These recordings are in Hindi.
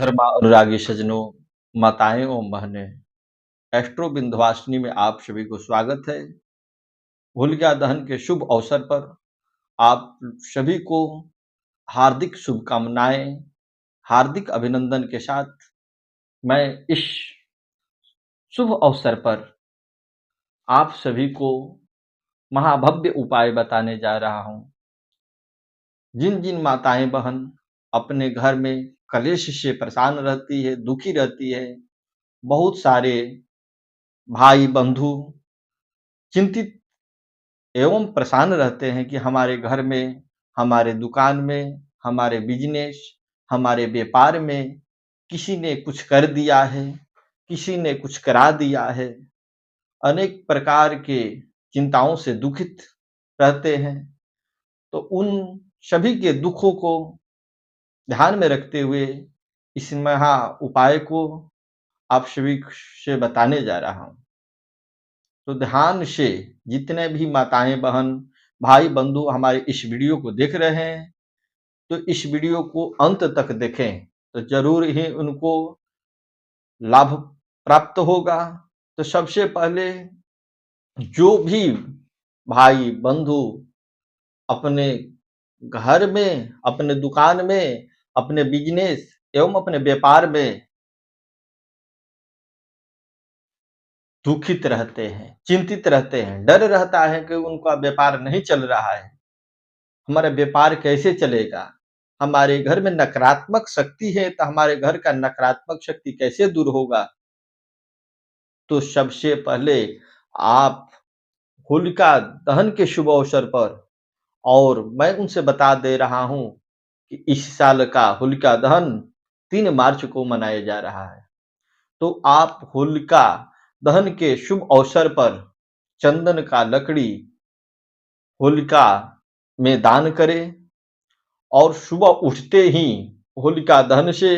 मोहतरमा अनुरागी सज्जनों, माताएं और बहनें, एस्ट्रो विंध्यवासिनी में आप सभी को स्वागत है। होलिका दहन के शुभ अवसर पर आप सभी को हार्दिक शुभकामनाएं, हार्दिक अभिनंदन के साथ मैं इस शुभ अवसर पर आप सभी को महाभव्य उपाय बताने जा रहा हूं। जिन जिन माताएं बहन अपने घर में कलेश से परेशान रहती है, दुखी रहती है, बहुत सारे भाई बंधु चिंतित एवं परेशान रहते हैं कि हमारे घर में, हमारे दुकान में, हमारे बिजनेस, हमारे व्यापार में किसी ने कुछ कर दिया है, किसी ने कुछ करा दिया है। अनेक प्रकार के चिंताओं से दुखित रहते हैं। तो उन सभी के दुखों को ध्यान में रखते हुए इस महा उपाय को आप सभी से बताने जा रहा हूं। तो ध्यान से जितने भी माताएं बहन भाई बंधु हमारे इस वीडियो को देख रहे हैं, तो इस वीडियो को अंत तक देखें, तो जरूर ही उनको लाभ प्राप्त होगा। तो सबसे पहले जो भी भाई बंधु अपने घर में, अपने दुकान में, अपने बिजनेस एवं अपने व्यापार में दुखित रहते हैं, चिंतित रहते हैं, डर रहता है कि उनका व्यापार नहीं चल रहा है, हमारा व्यापार कैसे चलेगा, हमारे घर में नकारात्मक शक्ति है तो हमारे घर का नकारात्मक शक्ति कैसे दूर होगा। तो सबसे पहले आप होलिका दहन के शुभ अवसर पर, और मैं उनसे बता दे रहा हूं कि इस साल का होलिका दहन 3 मार्च को मनाया जा रहा है। तो आप होलिका दहन के शुभ अवसर पर चंदन का लकड़ी होलिका में दान करें और सुबह उठते ही होलिका दहन से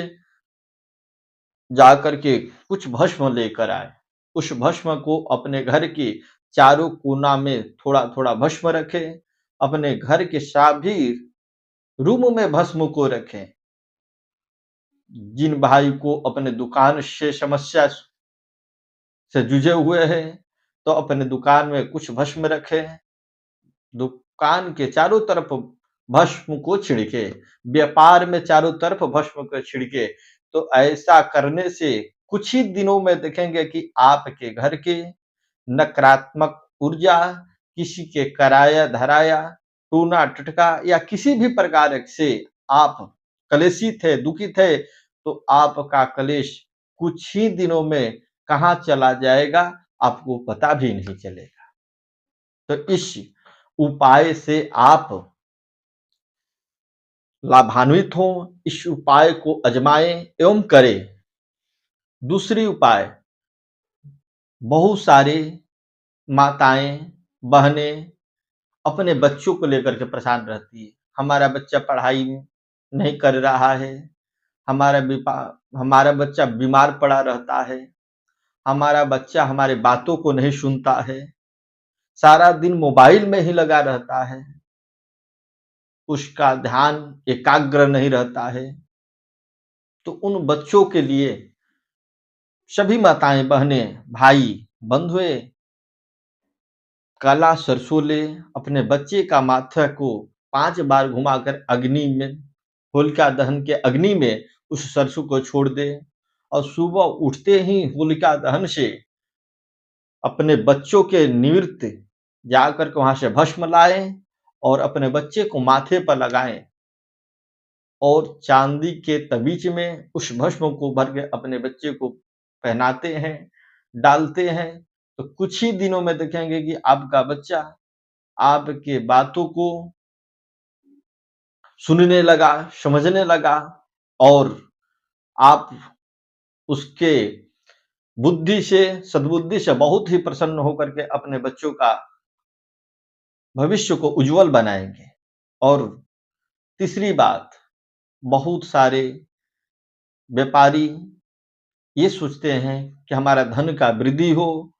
जाकर के कुछ भस्म लेकर आए। उस भस्म को अपने घर के चारों कोना में थोड़ा-थोड़ा भस्म रखें। अपने घर के सभी रूम में भस्म को रखें। जिन भाई को अपने दुकान से समस्या से जूझे हुए हैं, तो अपने दुकान में कुछ भस्म रखें। दुकान के चारों तरफ भस्म को छिड़के, व्यापार में चारों तरफ भस्म को छिड़के। तो ऐसा करने से कुछ ही दिनों में देखेंगे कि आपके घर के नकारात्मक ऊर्जा, किसी के कराया धराया, टूना टटका या किसी भी प्रकार से आप कलेशित है, दुखित है, तो आपका कलेश कुछ ही दिनों में कहाँ चला जाएगा आपको पता भी नहीं चलेगा। तो इस उपाय से आप लाभान्वित हों, इस उपाय को आजमाएं एवं करें। दूसरी उपाय, बहुत सारे माताएं बहनें अपने बच्चों को लेकर के परेशान रहती है। हमारा बच्चा पढ़ाई नहीं कर रहा है, हमारा बच्चा बीमार पड़ा रहता है, हमारा बच्चा हमारे बातों को नहीं सुनता है, सारा दिन मोबाइल में ही लगा रहता है, उसका ध्यान एकाग्र नहीं रहता है। तो उन बच्चों के लिए सभी माताएं बहनें भाई बंधुए काला सरसों ले, अपने बच्चे का माथा को 5 बार घुमाकर अग्नि में, होलिका दहन के अग्नि में उस सरसों को छोड़ दे और सुबह उठते ही होलिका दहन से अपने बच्चों के निवृत्त जाकर के वहां से भस्म लाएं और अपने बच्चे को माथे पर लगाएं और चांदी के तबीच में उस भस्म को भर के अपने बच्चे को पहनाते हैं, डालते हैं। तो कुछ ही दिनों में देखेंगे कि आपका बच्चा आपके बातों को सुनने लगा, समझने लगा और आप उसके बुद्धि से, सद्बुद्धि से बहुत ही प्रसन्न होकर के अपने बच्चों का भविष्य को उज्जवल बनाएंगे। और तीसरी बात, बहुत सारे व्यापारी ये सोचते हैं कि हमारा धन का वृद्धि हो।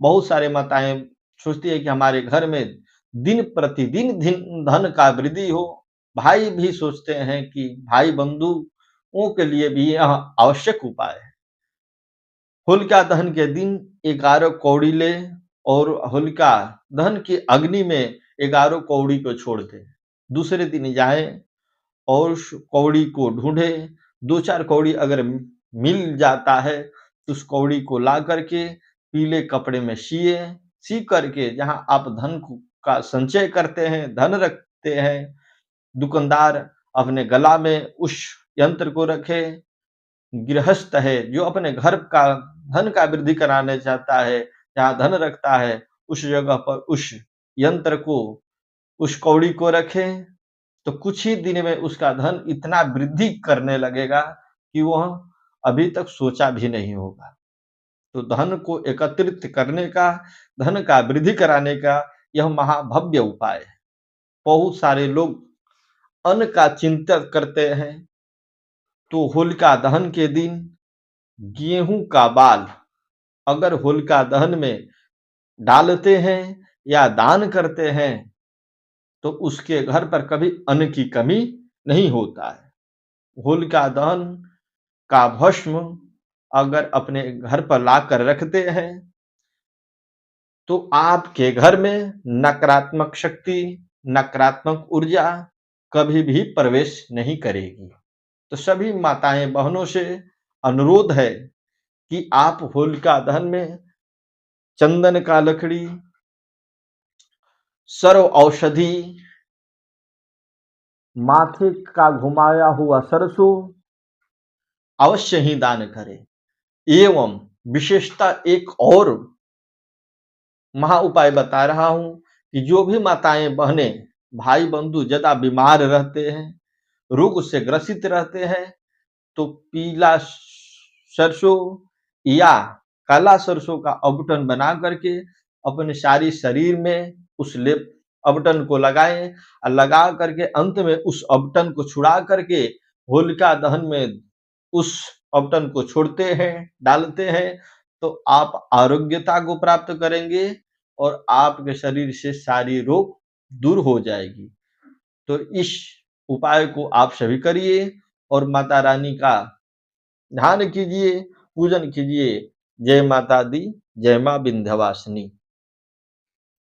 बहुत सारे माताएं सोचती है कि हमारे घर में दिन प्रतिदिन धन का वृद्धि हो। भाई भी सोचते हैं कि भाई बंधु के लिए भी यह आवश्यक उपाय है। होलिका दहन के दिन 11 कौड़ी लें और होलिका दहन की अग्नि में 11 कौड़ी को छोड़ दें। दूसरे दिन जाएँ और उस कौड़ी को ढूँढें, 2-4 कौड़ी अगर मिल जाता है, तो उस कौड़ी को ला कर के पीले कपड़े में सिएँ, सी करके जहाँ आप धन का संचय करते हैं, धन रखते हैं, दुकानदार अपने गला में उस यंत्र को रखे। गृहस्थ है जो अपने घर का धन का वृद्धि कराने चाहता है, जहाँ धन रखता है, उस जगह पर उस यंत्र को, उस कौड़ी को रखे, तो कुछ ही दिन में उसका धन इतना वृद्धि करने लगेगा कि वह अभी तक सोचा भी नहीं होगा। तो धन को एकत्रित करने का, धन का वृद्धि कराने का यह महाभव्य उपाय है। बहुत सारे लोग अन्न का चिंतन करते हैं, तो होलिका दहन के दिन गेहूं का बाल अगर होलिका दहन में डालते हैं या दान करते हैं, तो उसके घर पर कभी अन्न की कमी नहीं होता है। होलिका दहन का भस्म अगर अपने घर पर लाकर रखते हैं, तो आपके घर में नकारात्मक शक्ति, नकारात्मक ऊर्जा कभी भी प्रवेश नहीं करेगी। तो सभी माताएं बहनों से अनुरोध है कि आप होलिका दहन में चंदन का लकड़ी, सर्व औषधि, माथे का घुमाया हुआ सरसों अवश्य ही दान करें। एवं विशेषता एक और महा उपाय बता रहा हूं कि जो भी माताएं बहनें भाई बंधु ज्यादा बीमार रहते हैं, रोग से ग्रसित रहते हैं, तो पीला सरसों या काला सरसों का अबटन बना करके अपने सारी शरीर में उस लेप अबटन को लगाएं और लगा करके अंत में उस अबटन को छुड़ा करके होलिका दहन में उस अबटन को छोड़ते हैं, डालते हैं, तो आप आरोग्यता को प्राप्त करेंगे और आपके शरीर से सारी रोग दूर हो जाएगी। तो इस उपाय को आप सभी करिए और माता रानी का ध्यान कीजिए, पूजन कीजिए। जय माता दी, जय मां विंध्यवासिनी।